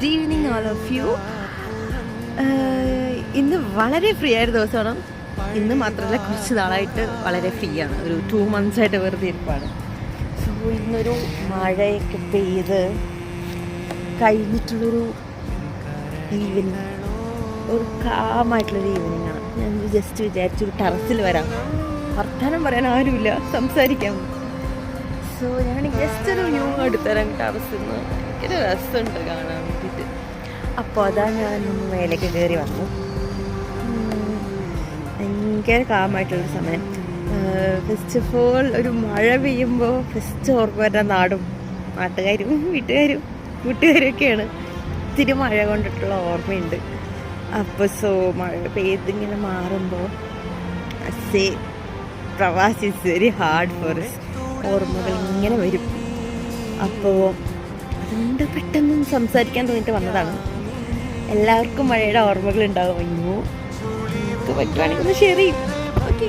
Good evening all of you. ഇന്ന് വളരെ free ആയ ദിവസമാണ്. ഇന്ന് മാത്രമല്ല, കുറച്ച് നാളായിട്ട് വളരെ ഫ്രീ ആണ്. ഒരു 2 months ആയിട്ട് വെറുതെ ഇരിപ്പാണ്. സോ ഇന്നൊരു മഴയൊക്കെ പെയ്ത് കഴിഞ്ഞിട്ടുള്ളൊരു ഈവനിങ്, ഒരു കാമായിട്ടുള്ളൊരു ഈവനിങ് ആണ്. ഞാൻ ജസ്റ്റ് വിചാരിച്ചൊരു ടെറസിൽ വരാം, വർത്തമാനം പറയാൻ ആരുമില്ല, സംസാരിക്കാം. സോ ഞാൻ ജസ്റ്റ് ഒരു വ്യൂ എടുത്തരാം ടെറസിൽ നിന്ന്. ഭയങ്കര രസമുണ്ട് കാണാൻ വേണ്ടിയിട്ട്. അപ്പോൾ അതാ ഞാൻ മേലേക്ക് കയറി വന്നു. ഭയങ്കര കാമായിട്ടുള്ളൊരു സമയം. ഫസ്റ്റ് ഓഫ് ഓൾ, ഒരു മഴ പെയ്യുമ്പോൾ ഫസ്റ്റ് ഓർമ്മ വരുന്ന നാടും നാട്ടുകാരും വീട്ടുകാരും കൂട്ടുകാരും ഒക്കെയാണ്. ഇത്തിരി മഴ കൊണ്ടിട്ടുള്ള ഓർമ്മയുണ്ട്. അപ്പോൾ മഴ പെയ്തിങ്ങനെ മാറുമ്പോൾ പ്രവാസി is very hard for us. ഓർമ്മകൾ ഇങ്ങനെ വരും. അപ്പോൾ അതുകൊണ്ട് പെട്ടെന്ന് സംസാരിക്കാൻ തോന്നിയിട്ട് വന്നതാണ്. എല്ലാവർക്കും മഴയുടെ ഓർമ്മകൾ ഉണ്ടാകും. അയ്യോ, പറ്റുവാണെങ്കിൽ ഒന്ന് ഷെയർ ചെയ്യും. ഓക്കെ.